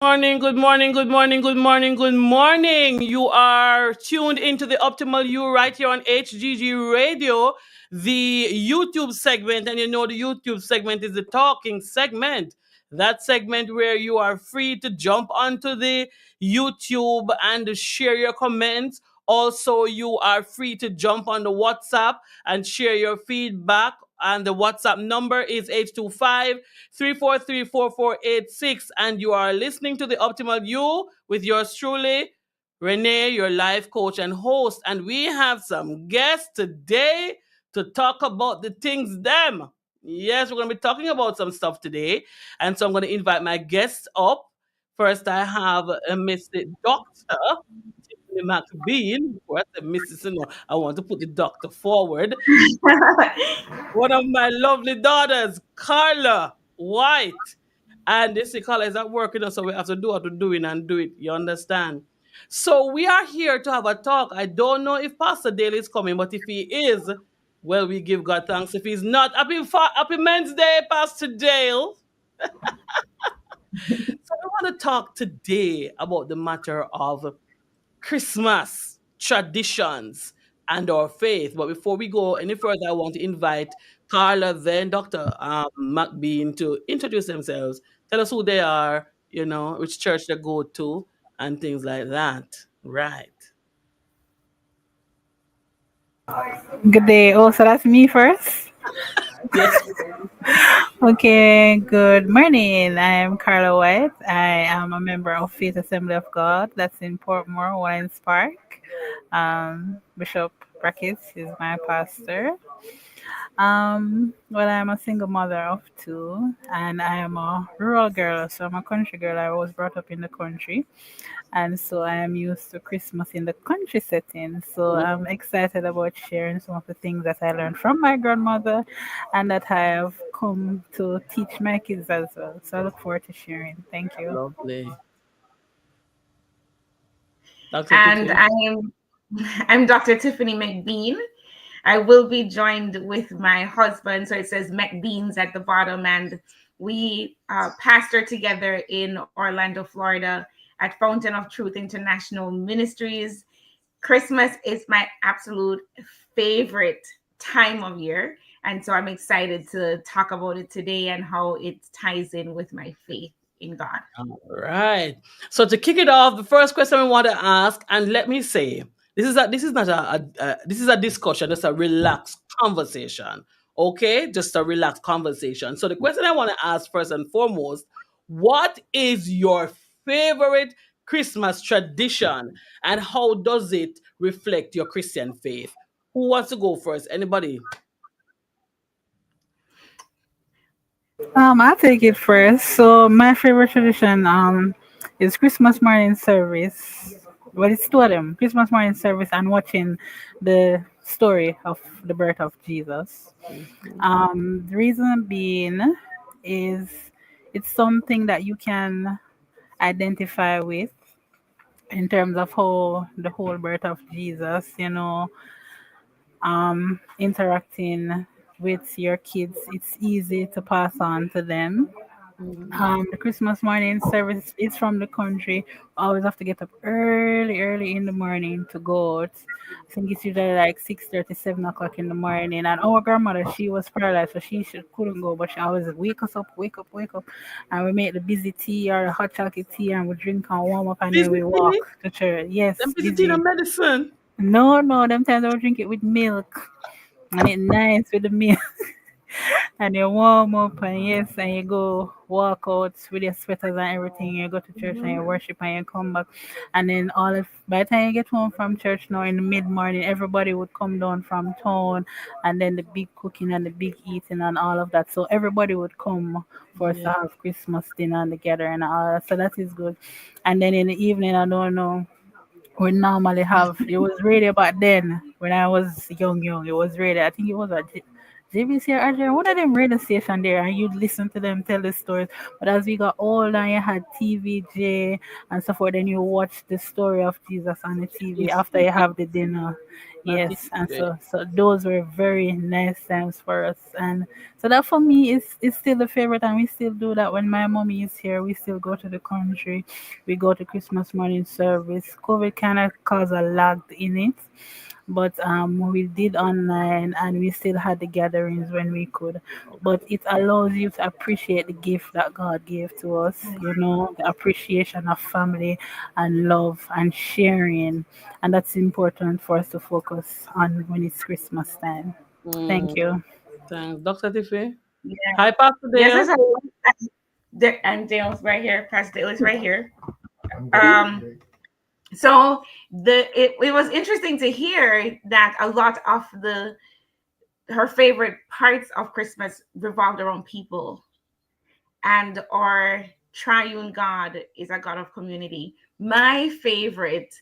Morning, good morning, good morning, good morning, good morning. You are tuned into the Optimal You right here on HGG Radio, the YouTube segment. And you know, the YouTube segment is the talking segment. That segment where you are free to jump onto the YouTube and share your comments. Also, you are free to jump on the WhatsApp and share your feedback. And the WhatsApp number is 825-343-4486, and you are listening to the Optimal You with yours truly, Renee, your life coach and host. And we have some guests today to talk about the things them. Yes, we're going to be talking about some stuff today. And so I'm going to invite my guests up. First, I have Mr. Doctor Tiffany McBean. Of course, Mrs. I want to put the doctor forward. One of my lovely daughters, Carla White. And this Carla is at work, so we have to do what we're doing and do it. You understand? So we are here to have a talk. I don't know if Pastor Dale is coming, but if he is, well, we give God thanks. If he's not, happy Men's Day, Pastor Dale. So I want to talk today about the matter of Christmas traditions and our faith. But before we go any further, I want to invite Carla, then Dr. McBean to introduce themselves, tell us who they are, which church they go to, and things like that. Right. Good day. Oh, so that's me first. Yes. Okay, good morning. I'm Carla White. I am a member of Faith Assembly of God. That's in Portmore, Wines Park. Bishop Brackets is my pastor. Well, I'm a single mother of two, and I am a rural girl, so I'm a country girl. I was brought up in the country, and so I am used to Christmas in the country setting. So I'm excited about sharing some of the things that I learned from my grandmother and that I have come to teach my kids as well. So I look forward to sharing. Thank you. Lovely. Dr. And Tiffany. I'm Dr. Tiffany McBean. I will be joined with my husband. So it says McBeans at the bottom. And we pastor together in Orlando, Florida at Fountain of Truth International Ministries. Christmas is my absolute favorite time of year. And so I'm excited to talk about it today and how it ties in with my faith in God. All right. So to kick it off, the first question we want to ask, and let me say, this is not this is a discussion, just a relaxed conversation. Okay, just a relaxed conversation. So the question I want to ask first and foremost, what is your favorite Christmas tradition, and how does it reflect your Christian faith? Who wants to go first? Anybody? I'll take it first. So my favorite tradition is Christmas morning service. Well, it's two of them: Christmas morning service and watching the story of the birth of Jesus. The reason being is it's something that you can identify with in terms of how the whole birth of Jesus, interacting with your kids. It's easy to pass on to them. The Christmas morning service is from the country. Always have to get up early in the morning to go out. I think it's usually like 6:30, 7 o'clock in the morning. And our grandmother, she was paralyzed, so couldn't go, but she always wake us up, wake up. And we make the busy tea or the hot chocolate tea and we drink and warm up and then Busy we walk tea? to church. Yes, Them busy tea no busy. medicine. No, them times I would drink it with milk. And it's nice with the milk. And you warm up and yes, and you go walk out with your sweaters and everything. You go to church and you worship and you come back. And then by the time you get home from church now in the mid morning, everybody would come down from town and then the big cooking and the big eating and all of that. So everybody would come for us to Yeah. have Christmas dinner together and all that. So that is good. And then in the evening, I don't know. We normally have it was radio back then when I was young. It was radio. I think it was a JVC or RJ, one of them radio station there, and you'd listen to them tell the stories. But as we got older, and you had TVJ and so forth, then you watch the story of Jesus on the TV after you have the dinner. Yes, and Nativity. so those were very nice times for us, and so that for me is still the favorite, and we still do that when my mommy is here. We still go to the country, we go to Christmas morning service. COVID kind of caused a lag in it, but we did online, and we still had the gatherings when we could. But it allows you to appreciate the gift that God gave to us, the appreciation of family and love and sharing, and that's important for us to focus on when it's Christmas time. Thank Mm, you. thanks. Dr. Tiffy. Yeah. Hi, Pastor Yes, Dale. there's and Dale's right here. Pastor Dale is right here. So it was interesting to hear that a lot of the her favorite parts of Christmas revolved around people, and our triune God is a God of community. My favorite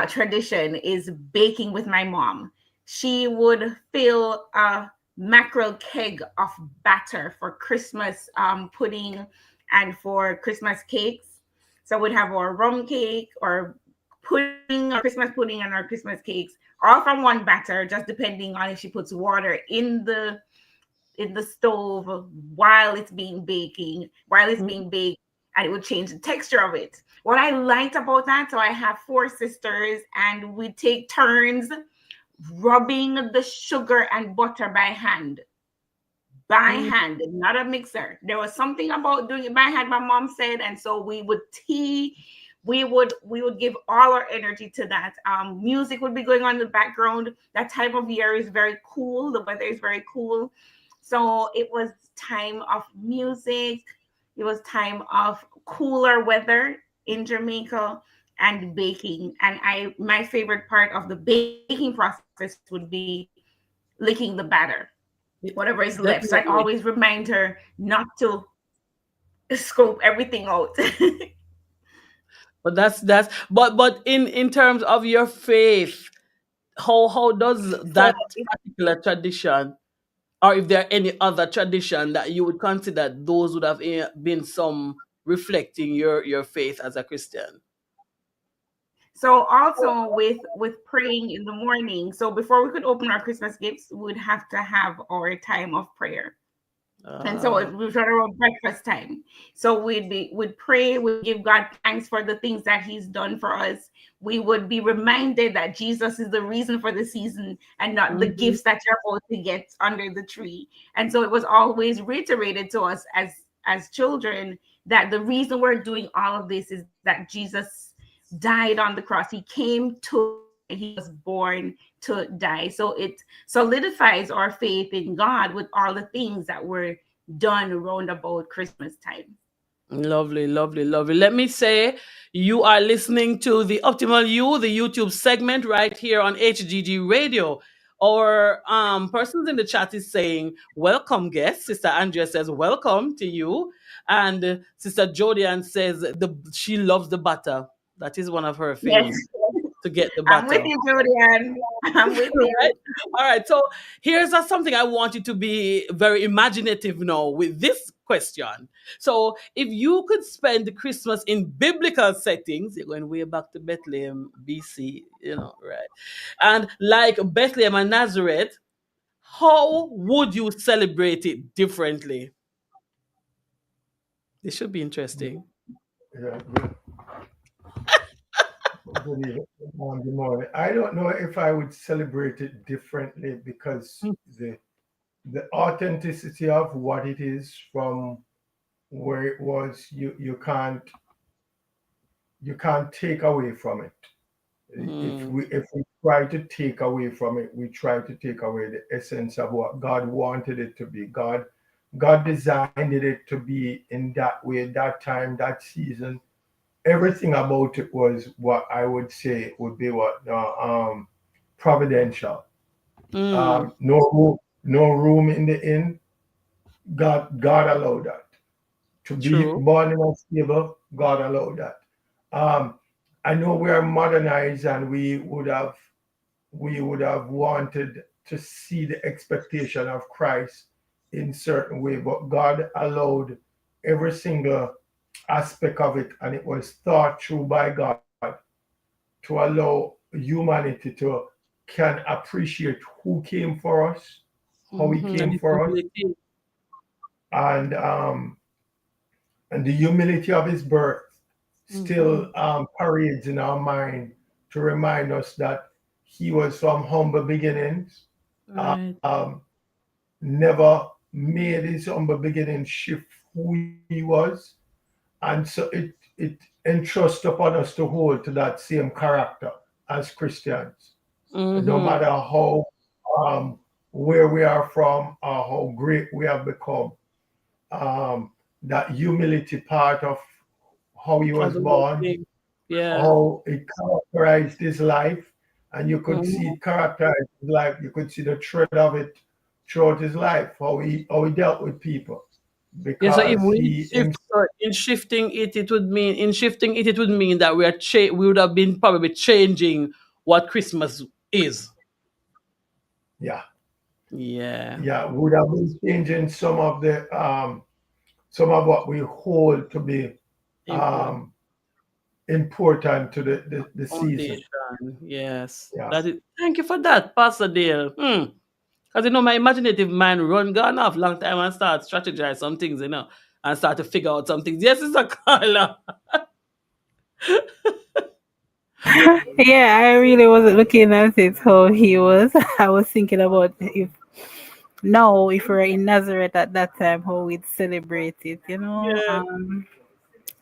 tradition is baking with my mom. She would fill a mackerel keg of batter for Christmas pudding and for Christmas cakes. So we'd have our rum cake or pudding, our Christmas pudding and our Christmas cakes, all from one batter, just depending on if she puts water in the stove while it's being baked, and it would change the texture of it. What I liked about that, so I have four sisters, and we take turns rubbing the sugar and butter by Mm, hand, not a mixer. There was something about doing it by hand, my mom said, and so we would give all our energy to that. Music would be going on in the background. That time of year is very cool. The weather is very cool. So it was time of music. It was time of cooler weather in Jamaica and baking. And my favorite part of the baking process would be licking the batter, whatever is left. So I always definitely. remind her not to scope everything out. But but in terms of your faith, how does So that particular tradition, or if there are any other tradition that you would consider those would have been some reflecting your faith as a Christian? So also with praying in the morning. So before we could open our Christmas gifts, we would have to have our time of prayer. And so Uh, it was around breakfast time. So we'd pray, we'd give God thanks for the things that He's done for us. We would be reminded that Jesus is the reason for the season and not the mhm. gifts that you're about to get under the tree. And so it was always reiterated to us as children that the reason we're doing all of this is that Jesus died on the cross. He came to die. He was born to die. So it solidifies our faith in God with all the things that were done around about Christmas time. Lovely, lovely, lovely. Let me say, you are listening to the Optimal You, the YouTube segment right here on HGG Radio. Our persons in the chat is saying, welcome guest. Sister Andrea says, welcome to you. And Sister Jodian says she loves the butter. That is one of her Yes, things, to get the I'm with butter. you, Julian. I'm with Right? you. All right. So here's something I want you to be very imaginative now with this question. So if you could spend Christmas in biblical settings, you're going way back to Bethlehem, BC, right? And like Bethlehem and Nazareth, how would you celebrate it differently? This should be interesting. Yeah, good evening. Good morning. I don't know if I would celebrate it differently because the authenticity of what it is from where it was, you can't take away from it. If Mm, we try to take away from it, we try to take away the essence of what God wanted it to be. God designed it to be in that way, that time, that season. Everything about it was what I would say would be what providential. mm, No room in the inn. God allowed that to be true. born in a stable. God allowed that. Um, I know we are modernized and we would have wanted to see the expectation of Christ in certain way, but God allowed every single aspect of it, and it was thought through by God to allow humanity to can appreciate who came for us, how he And came it's for us, humility. and the humility of his birth Mm-hmm. still parades in our mind to remind us that he was from humble beginnings, Right. never made his humble beginnings shift who he was, and so it entrusts upon us to hold to that same character as Christians, no Mm-hmm. matter how um, where we are from or how great we have become. Um, that humility part of how he Of was the whole born, thing. Yeah. how it characterized his life, and you could see Mm-hmm. it characterized his life. You could see the thread of it throughout his life, how he dealt with people, Yeah, so if because we he shift, or in shifting it, it would mean that we would have been probably changing what Christmas is. yeah, Yeah. yeah, would have been changing some of what we hold to be Important um, important to the season. foundation. Yes. Yeah. That is. Thank you for that, Pastor Dale. Because my imaginative mind run gone off long time and start strategize some things, and start to figure out some things. Yes, it's a color. Yeah, I really wasn't looking at it how he was. I was thinking about if we were in Nazareth at that time, how we'd celebrate it, Yeah.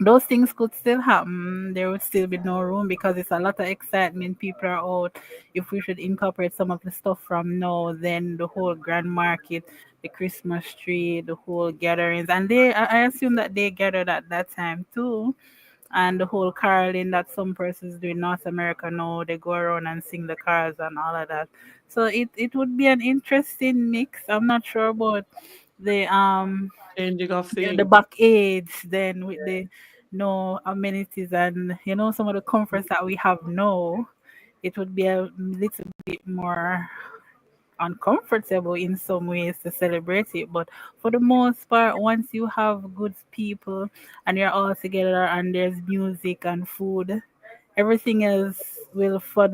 those things could still happen. There would still be no room because it's a lot of excitement. People are out. If we should incorporate some of the stuff from now, then the whole grand market, the Christmas tree, the whole gatherings, and I assume that they gathered at that time too. And the whole caroling that some persons do in North America now, they go around and sing the carols and all of that. So it would be an interesting mix. I'm not sure about the Changing of the things. back age then with the no amenities and some of the comforts that we have now. It would be a little bit more uncomfortable in some ways to celebrate it, but for the most part, once you have good people and you're all together and there's music and food, everything else will for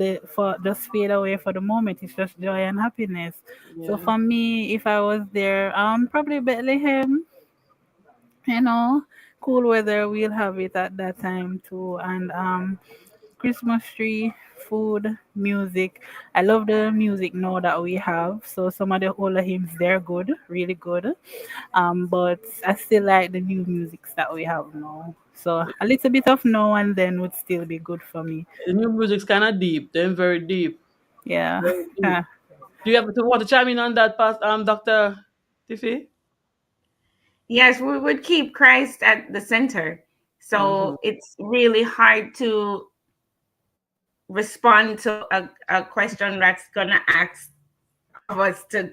just fade away for the moment. It's just joy and happiness. So Yeah. for me, if I was there, probably Bethlehem, you know, cool weather, we'll have it at that time too. And Christmas tree, food, music. I love the music now that we have. So some of the older hymns, they're good, really good. But I still like the new musics that we have now. So a little bit of now and then would still be good for me. The new music's kind of deep, then very deep. Yeah. Very deep. Do you want to chime in on that, Dr. Tiffy? Yes, we would keep Christ at the center. Mm-hmm. So it's really hard to respond to a question that's gonna ask of us to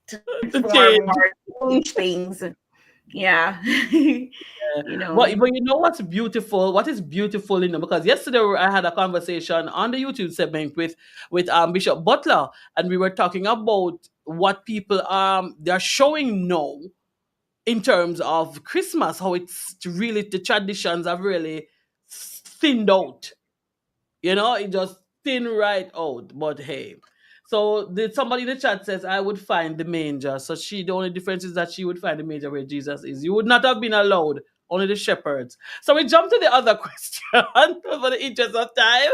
To transform change. or change things. Yeah. you know. But you know what's beautiful? What is beautiful, because yesterday I had a conversation on the YouTube segment with Bishop Butler, and we were talking about what people they're showing now in terms of Christmas, how it's really the traditions have really thinned out. It just thin right out. But hey. So somebody in the chat says I would find the manger. So the only difference is that she would find the manger where Jesus is. You would not have been allowed, only the shepherds. So we jump to the other question for the interest of time.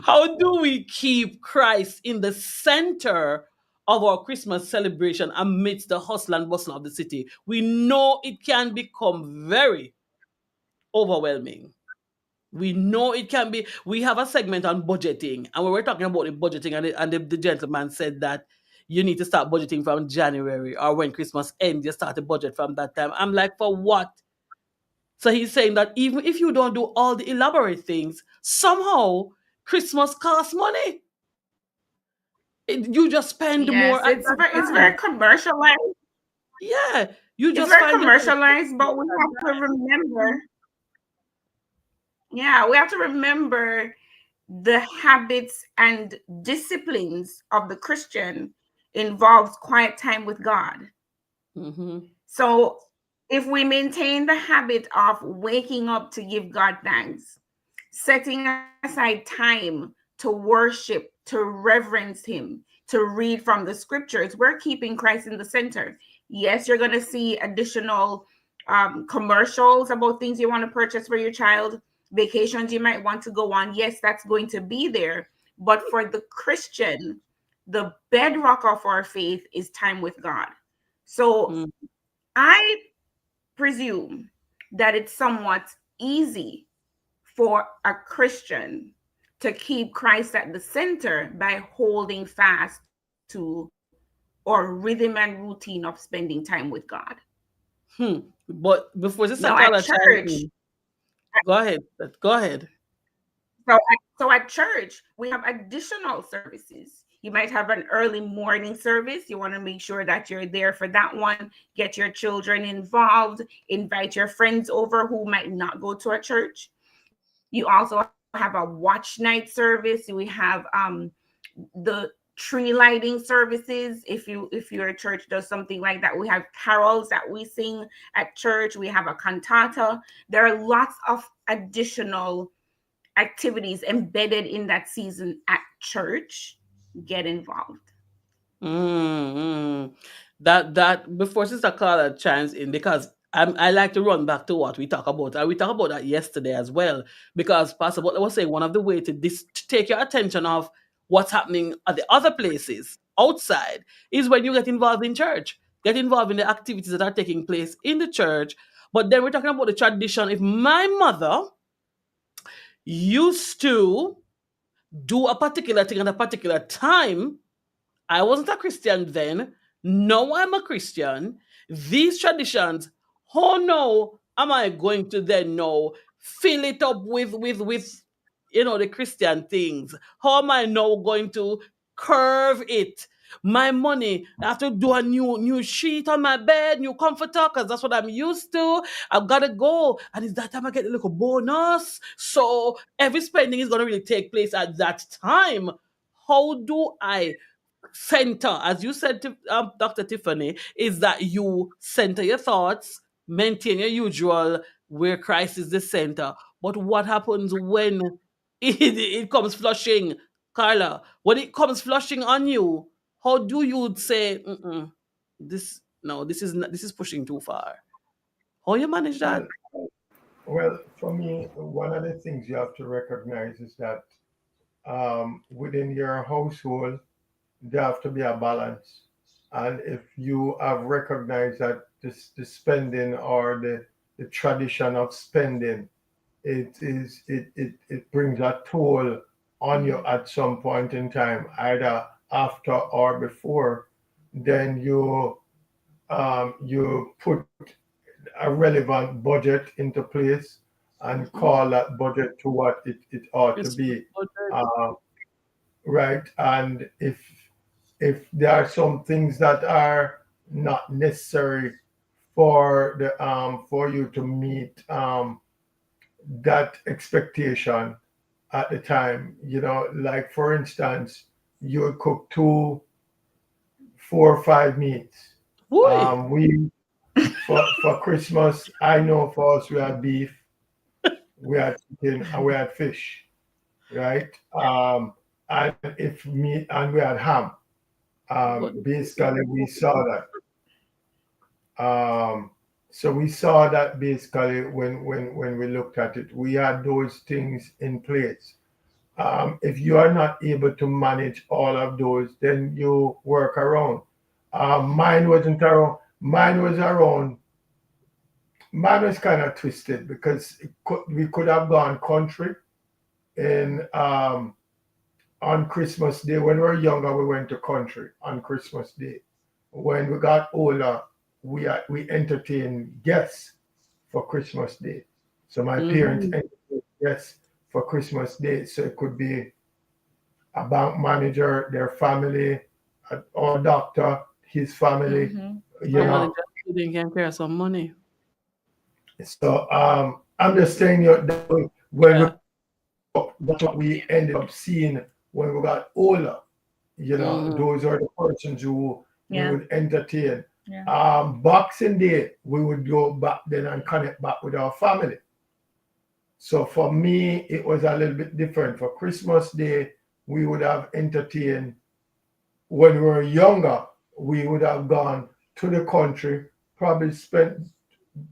How do we keep Christ in the center of our Christmas celebration amidst the hustle and bustle of the city? We know it can become very overwhelming. We know it can be. We have a segment on budgeting, and we were talking about the budgeting, and the gentleman said that you need to start budgeting from January, or when Christmas ends, you start to budget from that time. I'm like, for what? So he's saying that even if you don't do all the elaborate things, somehow Christmas costs money. You just spend more Yes, at it's that very time. commercialized. Yeah, you It's just very find yourself commercialized, but we have to remember, yeah, we have to remember the habits and disciplines of the Christian involves quiet time with God. mm-hmm. So if we maintain the habit of waking up to give God thanks, setting aside time to worship, to to reverence him, to read from the scriptures. We're keeping Christ in the center. Yes, you're going to see additional commercials about things you want to purchase for your child, vacations you might want to go on. Yes, that's going to be there. But for the Christian, the bedrock of our faith is time with God. So Mm. I presume that it's somewhat easy for a Christian to keep Christ at the center by holding fast to or rhythm and routine of spending time with God. Hmm. But before Now Sister at Carla chimes church, in, go ahead. Go ahead. so at church, we have additional services. You might have an early morning service. You want to make sure that you're there for that one. Get your children involved. Invite your friends over who might not go to a church. You also have a watch night service. We have the tree lighting services. If your church does something like that, we have carols that we sing at church. We have a cantata. There are lots of additional activities embedded in that season at church. Get involved. Mm-hmm. That before Sister Carla chimes in, because I like to run back to what we talk about, and we talked about that yesterday as well. Because Pastor Butler was saying one of the way to take your attention off what's happening at the other places outside is when you get involved in church, get involved in the activities that are taking place in the church. But then we're talking about the tradition. If my mother used to do a particular thing at a particular time, I wasn't a Christian then. Now I'm a Christian. These traditions, how no am I going to then now fill it up with the Christian things? How am I now going to curve it? My money, I have to do a new sheet on my bed, new comforter, because that's what I'm used to. I've got to go. And it's that time I get a little bonus. So every spending is going to really take place at that time. How do I center, as you said, to Dr. Tiffany, is that you center your thoughts, maintain your usual where Christ is the center. But what happens when it comes flushing, Carla? When it comes flushing on you, how do you say, this no, this is not, this is pushing too far? How you manage Well, that? well, for me, one of the things you have to recognize is that within your household, there have to be a balance. And if you have recognized that the spending or the tradition of spending, it brings a toll on you at some point in time, either after or before, then you put a relevant budget into place and Mhm. call that budget to what it ought to It's be. budget. Uh, right? And if there are some things that are not necessary for you to meet that expectation at the time, like for instance, you would cook two, 4 or 5 meats. Whey! We for Christmas, I know for us we had beef, we had chicken, and we had fish, right? And if meat and we had ham. But Basically, we saw that. Um, so we saw that basically when we looked at it, we had those things in place. If you are not able to manage all of those, then you work around. Mine wasn't around. Mine was around. Mine was kind of twisted because we could have gone country in on Christmas Day. When we were younger, we went to country on Christmas Day. When we got older, we entertained guests for Christmas Day. So my parents mhm. entertained guests for Christmas Day. So it could be a bank manager, their family, or doctor, his family, Mm-hmm. you Yeah. Somebody know. just didn't can carry some money. So I'm just saying that when we Yeah. that's what we ended up seeing when we got older. Mhm. Those are the persons who we Yeah. would entertain. Yeah. Boxing Day, we would go back then and connect back with our family. So for me, it was a little bit different. For Christmas Day, we would have entertained. When we were younger, we would have gone to the country, probably spent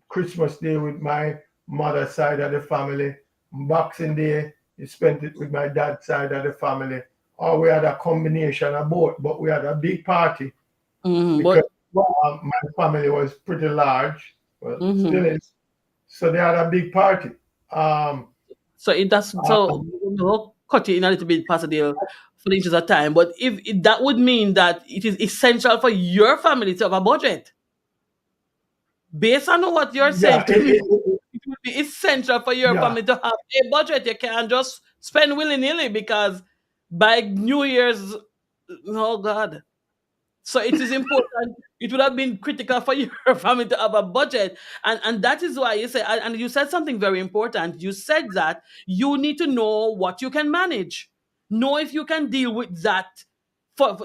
Christmas Day with my mother's side of the family. Boxing Day, you spent it with my dad's side of the family. Or we had a combination of both, but we had a big party because But my family was pretty large, well, mm-hmm. still is. So they had a big party. Um, So it does so we'll cut you in a little bit, Pastor Dale, for the interest of time. But if that would mean that it is essential for your family to have a budget, based on what you're saying yeah, to me, it would be essential for your yeah, family to have a budget. You can't just spend willy nilly because by New Year's, oh God. So it is important. It would have been critical for your family to have a budget, and that is why you say. And you said something very important. You said that you need to know what you can manage, know if you can deal with that.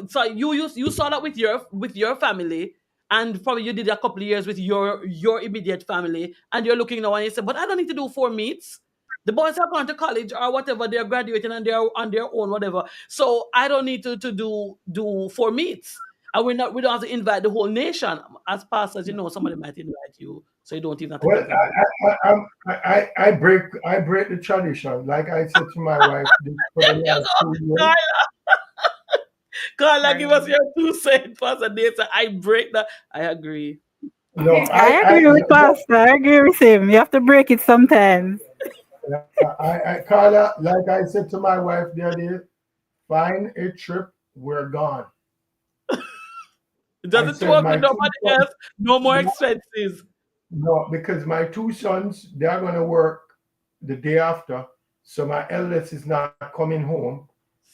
So you saw that with your family, and probably you did a couple of years with your immediate family, and you're looking now and you say, but I don't need to do four meets. The boys are going to college or whatever, they're graduating and they're on their own, whatever. So I don't need to do four meets, and we don't have to invite the whole nation. As pastors, somebody might invite you, so you don't even have to well, think about it. I break the tradition. Like I said to my wife for the You last go, 2 years. Carla. Carla, give us Right. your 2 cents, Pastor Dave. I break that. I agree. No, I agree with Pastor. I agree with him. You have to break it sometimes. Carla, like I said to my wife the other day, find a trip, we're gone. It I doesn't said work my with two nobody sons, else. No more expenses. no, because my two sons, they're going to work the day after. So my eldest is not coming home.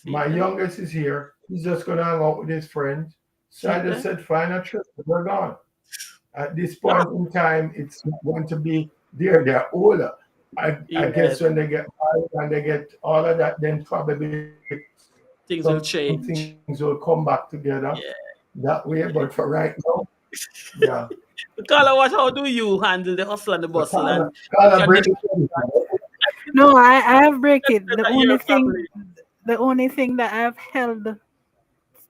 My See there? youngest is here. He's just going to hang out with his friends. So See I just there? said, find a trip, we're gone. At this No. point in time, it's not going to be there. They're older. I Yes, guess when they get married and they get all of that, then probably some things will things will come change. back together Yeah. that way. But for right now, yeah. Carla, how do you handle the hustle and the So bustle and the Carla break tradition it down. No, I have break it. that your family? The only thing that I've held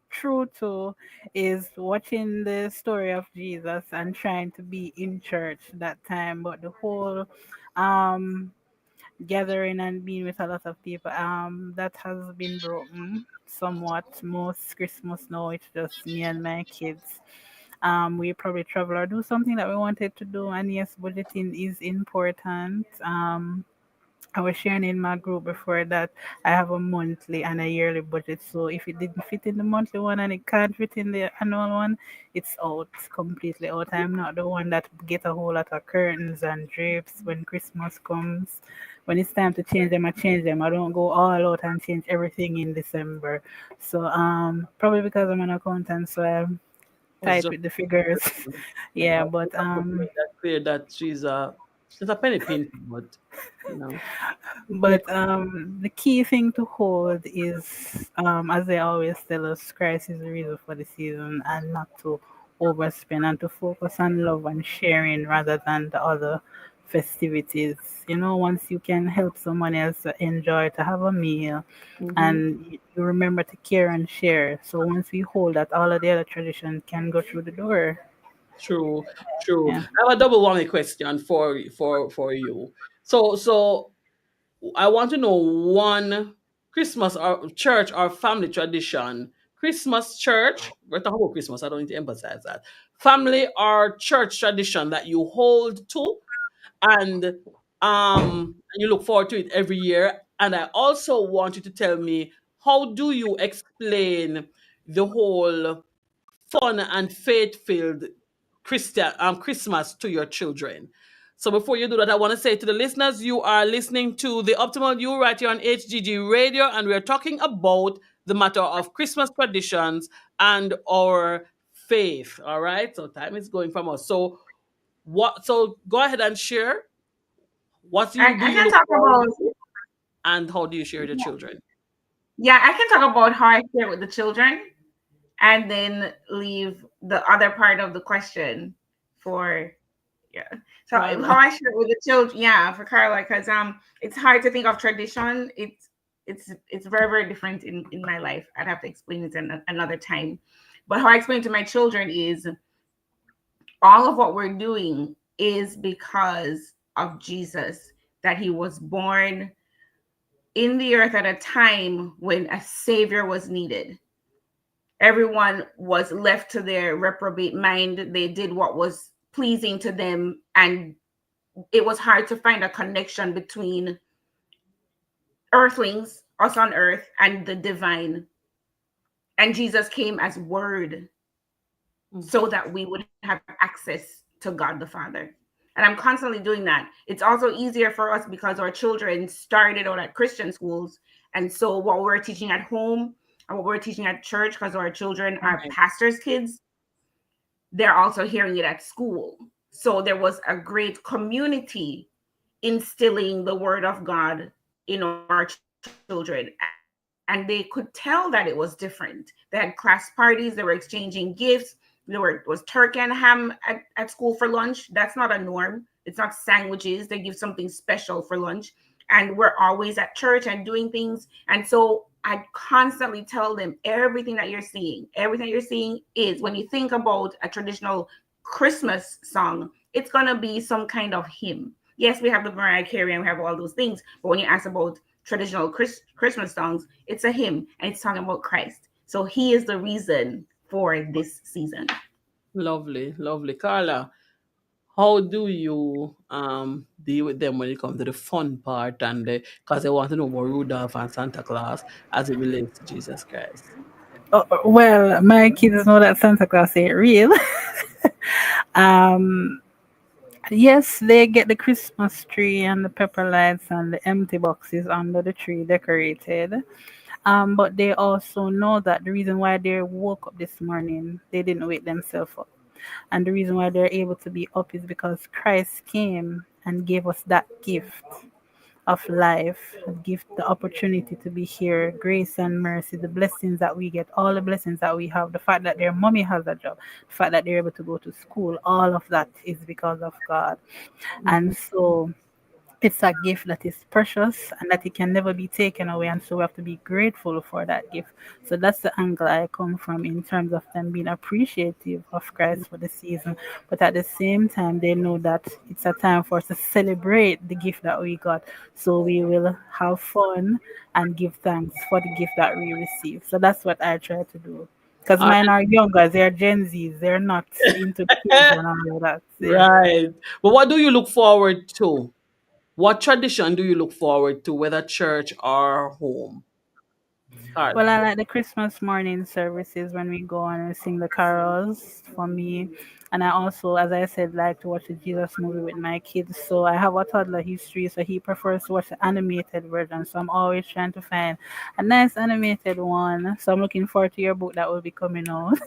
true to is watching the story of Jesus and trying to be in church that time. But the whole um gathering and being with a lot of people, that has been broken somewhat. Most Christmas now it's just me and my kids. We probably travel or do something that we wanted to do, and yes, budgeting is important. I was sharing in my group before that I have a monthly and a yearly budget. So if it didn't fit in the monthly one and it can't fit in the annual one, it's out, completely out. I'm not the one that get a whole lot of curtains and drapes when Christmas comes. When it's time to change them, I change them. I don't go all out and change everything in December. So probably because I'm an accountant, so I'm Was tight just with the figures. Yeah, but to make that clear that she's a penny pincher, but you know, The key thing to hold is, as they always tell us, Christ is the reason for the season, and not to overspend and to focus on love and sharing rather than the other festivities. Once you can help someone else to enjoy, to have a meal, hmm. and you remember to care and share. So once we hold that, all of the other traditions can go through the door. True, true. Yeah. I have a double whammy question for you. So I want to know one Christmas or church or family tradition. Christmas church. We're talking about Christmas. I don't need to emphasize that. Family or church tradition that you hold to, and you look forward to it every year. And I also want you to tell me, how do you explain the whole fun and faith-filled Christmas to your children? So before you do that, I want to say to the listeners, you are listening to the Optimal You right here on HGG Radio, and we're talking about the matter of Christmas traditions and our faith. All right, so time is going from us. So what? So go ahead and share. What do I you can look talk forward about, to, and how do you share with the children? yeah, I can talk about how I share with the children and then leave the other part of the question for, yeah. So how Carla. I share with the children, yeah, for Carla, because it's hard to think of tradition. it's very, very different in my life. I'd have to explain it another time. But how I explain it to my children is all of what we're doing is because of Jesus, that he was born in the earth at a time when a savior was needed. Everyone was left to their reprobate mind. They did what was pleasing to them, and it was hard to find a connection between earthlings, us on earth, and the divine. And Jesus came as word so that we would have access to God the Father. And I'm constantly doing that. It's also easier for us because our children started out at Christian schools. And so what we're teaching at home and what we're teaching at church, because our children are Right. pastors' kids, they're also hearing it at school. So there was a great community instilling the word of God in our children. And they could tell that it was different. They had class parties, they were exchanging gifts. Was turkey and ham at school for lunch. That's not a norm. It's not sandwiches. They give something special for lunch. And we're always at church and doing things. And so I constantly tell them everything that you're seeing is, when you think about a traditional Christmas song, it's going to be some kind of hymn. Yes, we have the Mariah Carey and we have all those things. But when you ask about traditional Christmas songs, it's a hymn and it's talking about Christ. So he is the reason for this season. Lovely, lovely. Carla, how do you deal with them when it comes to the fun part and because they want to know about Rudolph and Santa Claus as it relates to Jesus Christ? Well, my kids know that Santa Claus ain't real. um, yes, they get the Christmas tree and the pepper lights and the empty boxes under the tree decorated. But they also know that the reason why they woke up this morning, they didn't wake themselves up. And the reason why they're able to be up is because Christ came and gave us that gift of life, give the opportunity to be here, grace and mercy, the blessings that we get, all the blessings that we have, the fact that their mommy has a job, the fact that they're able to go to school, all of that is because of God. And so it's a gift that is precious and that it can never be taken away, and so we have to be grateful for that gift. So that's the angle I come from in terms of them being appreciative of Christ for the season, but at the same time they know that it's a time for us to celebrate the gift that we got, so we will have fun and give thanks for the gift that we receive. So that's what I try to do, because All mine are younger, they're Gen Z's, they're not into the kids right. and all of that. Yeah. Right. But what do you look forward to? What tradition do you look forward to, whether church or home? Well, Carla. I like the Christmas morning services when we go on and sing the carols for me. And I also, as I said, like to watch the Jesus movie with my kids. So I have a toddler, he's 3, so he prefers to watch the animated version. So I'm always trying to find a nice animated one. So I'm looking forward to your book that will be coming out,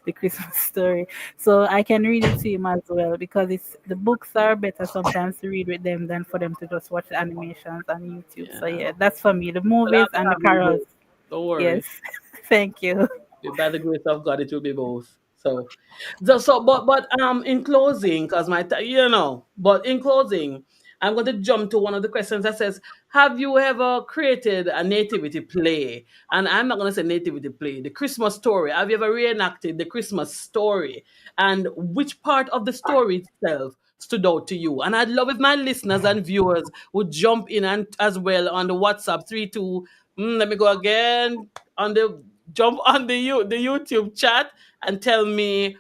the Christmas story. So I can read it to him as well, because it's the books are better sometimes to read with them than for them to just watch the animations on YouTube. So Yeah. yeah, that's for me. The Well, I'll movies be and the having carols. both. Don't worry. Yes. Thank you. By the grace of God, it will be both. But in closing, because but in closing, I'm going to jump to one of the questions that says, "Have you ever created a nativity play?" And I'm not going to say nativity play, the Christmas story. Have you ever reenacted the Christmas story? And which part of the story itself stood out to you? And I'd love if my listeners and viewers would jump in and as well on the WhatsApp 32. Let me go again on the jump on the YouTube chat and tell me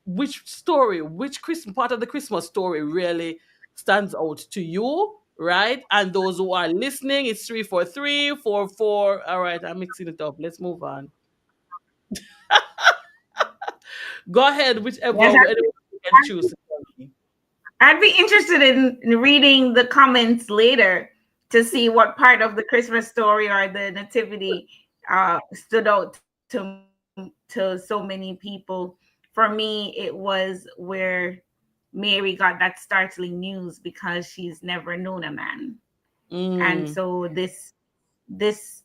which Christmas part of the Christmas story really stands out to you, right? And those who are listening, it's 34344. All right, I'm mixing it up. Let's move on. Go ahead, whichever Yes, anyone you can choose to tell me. I'd be interested in reading the comments later to see what part of the Christmas story or the nativity stood out to so many people. For me, it was where Mary got that startling news because she's never known a man. And Mm, so this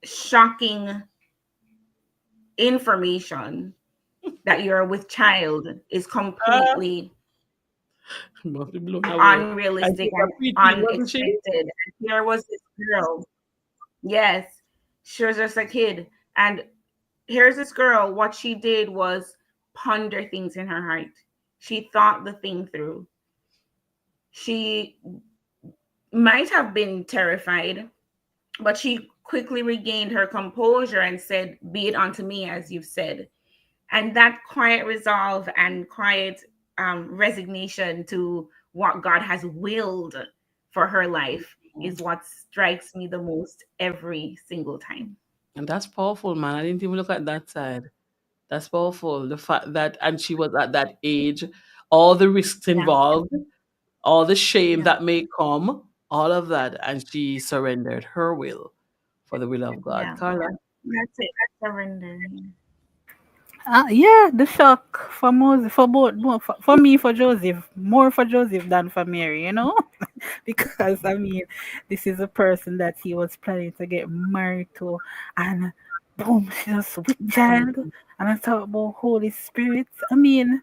shocking information that you're with child is ah, completely must be blown away. And unrealistic she's and a preteen, wasn't she? unexpected. And here was this. girl. Yes, she was just a kid. And here's this girl, what she did was ponder things in her heart. She thought the thing through. She might have been terrified, but she quickly regained her composure and said, "Be it unto me as you've said." And that quiet resolve and quiet resignation to what God has willed for her life is what strikes me the most every single time. And that's powerful, man. I didn't even look at that side. That's powerful. The fact that, and she was at that age, all the risks Yeah, involved, all the shame yeah, that may come, all of that, and she surrendered her will for the will of God. yeah. Carla, That's it. That's surrender. Yeah. Yeah, the shock for Moses, for both, for me, for Joseph, more for Joseph than for Mary, because I mean, this is a person that he was planning to get married to, and boom, she's a sweet child, and I talk about Holy Spirit. I mean,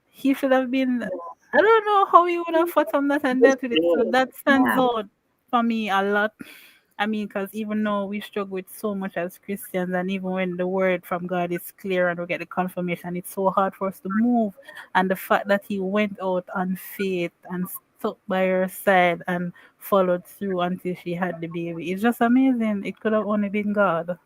he should have been. I don't know how he would have fought on that and dealt with it. So that stands Yeah. out for me a lot. I mean, because even though we struggle with so much as Christians, and even when the word from God is clear and we get the confirmation, it's so hard for us to move. And the fact that he went out on faith and stuck by her side and followed through until she had the baby, it's just amazing. It could have only been God.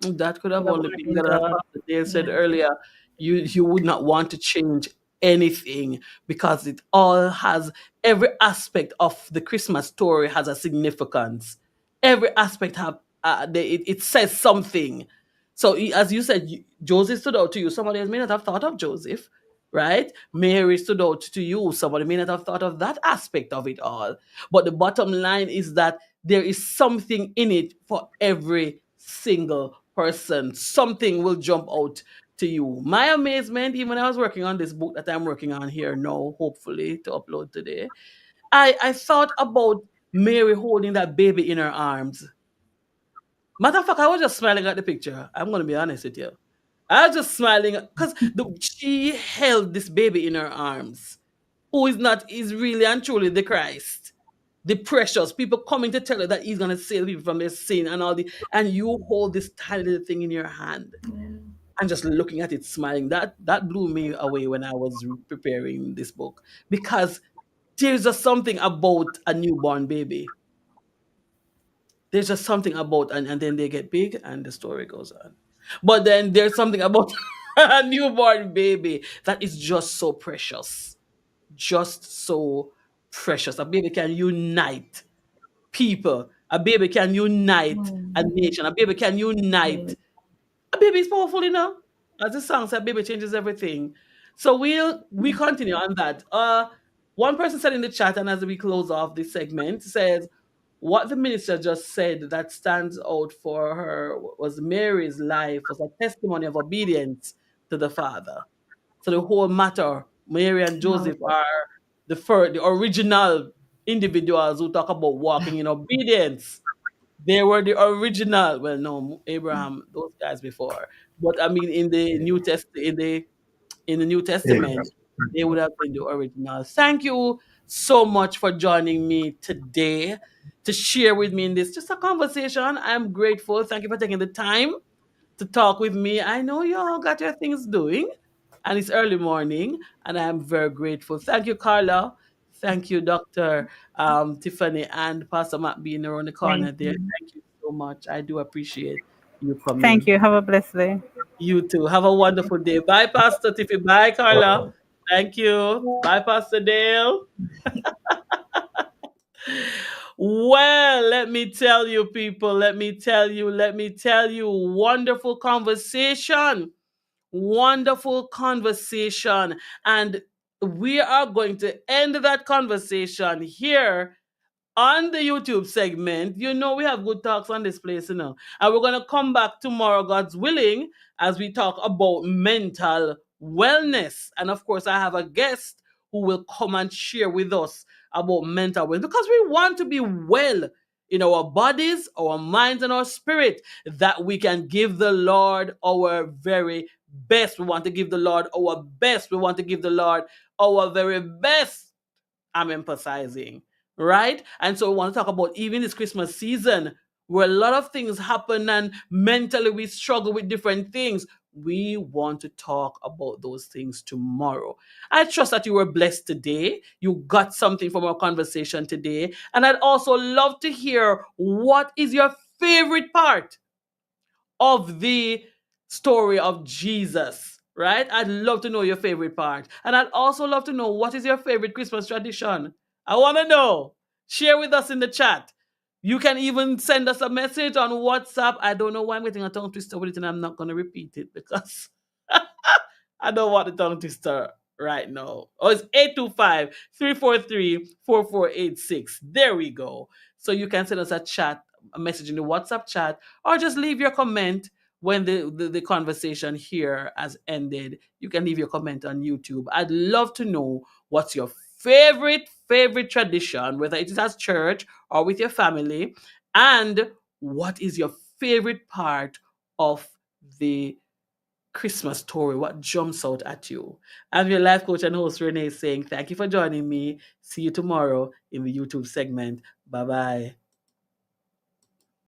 that could Could have have only only been been God. As God. Pastor Dale said Yeah. earlier, you would not want to change anything because it all has, every aspect of the Christmas story has a significance. Every aspect it says something. So as you said, Joseph stood out to you. Somebody else may not have thought of Joseph, right? Mary stood out to you. Somebody may not have thought of that aspect of it all. But the bottom line is that there is something in it for every single person. Something will jump out to you. My amazement, even when I was working on this book that I'm working on here now, hopefully to upload today, I thought about Mary holding that baby in her arms. Matter of fact, I was just smiling at the picture. I'm going to be honest with you. I was just smiling because she held this baby in her arms, who is really and truly the Christ, the precious people coming to tell her that he's gonna save people from their sin and all the, and you hold this tiny little thing in your hand and just looking at it, smiling. That blew me away when I was preparing this book because there's just something about a newborn baby. There's just something about, and then they get big and the story goes on. But then there's something about a newborn baby that is just so precious, just so precious. A baby can unite people. A baby can unite a Mm. nation. A baby can unite. Really. A baby is powerful, As the song said, baby changes everything. So we continue on that. One person said in the chat, and as we close off this segment, says what the minister just said that stands out for her was Mary's life was a testimony of obedience to the Father. So the whole matter, Mary and Wow. Joseph are the original individuals who talk about walking in obedience. They were the original. Well, no, Abraham, those guys before. But I mean, in the New Abraham. Testament, they would have been the original. Thank you so much for joining me today to share with me in this just a conversation. I'm grateful. Thank you for taking the time to talk with me. I know you all got your things doing, and it's early morning, and I'm very grateful. Thank you, Carla. Thank you, Dr. Tiffany, and Pastor Matt being around the corner Thank there. you. Thank you so much. I do appreciate you Thank coming. you. Have a blessed day. You too. Have a wonderful day. Bye, Pastor Tiffany. Bye, Carla. Thank you. Bye, Pastor Dale. Well, let me tell you, people, let me tell you, wonderful conversation. Wonderful conversation. And we are going to end that conversation here on the YouTube segment. We have good talks on this place. And we're going to come back tomorrow, God's willing, as we talk about mental wellness. And of course, I have a guest who will come and share with us about mental wellness because we want to be well in our bodies, our minds, and our spirit, that we can give the Lord our very best. We want to give the Lord our best. We want to give the Lord our very best. I'm emphasizing, right? And so we want to talk about even this Christmas season where a lot of things happen and mentally we struggle with different things. We want to talk about those things tomorrow. I trust that you were blessed today. You got something from our conversation today. And I'd also love to hear what is your favorite part of the story of Jesus, right? I'd love to know your favorite part. And I'd also love to know what is your favorite Christmas tradition. I want to know. Share with us in the chat. You can even send us a message on WhatsApp. I don't know why I'm getting a tongue twister with it, and I'm not going to repeat it because I don't want the tongue twister right now. Oh, it's 825-343-4486. There we go. So you can send us a message in the WhatsApp chat, or just leave your comment when the conversation here has ended. You can leave your comment on YouTube. I'd love to know what's your favorite tradition, whether it is at church or with your family, and what is your favorite part of the Christmas story? What jumps out at you? I'm your life coach and host, Renee, saying thank you for joining me. See you tomorrow in the YouTube segment. Bye bye.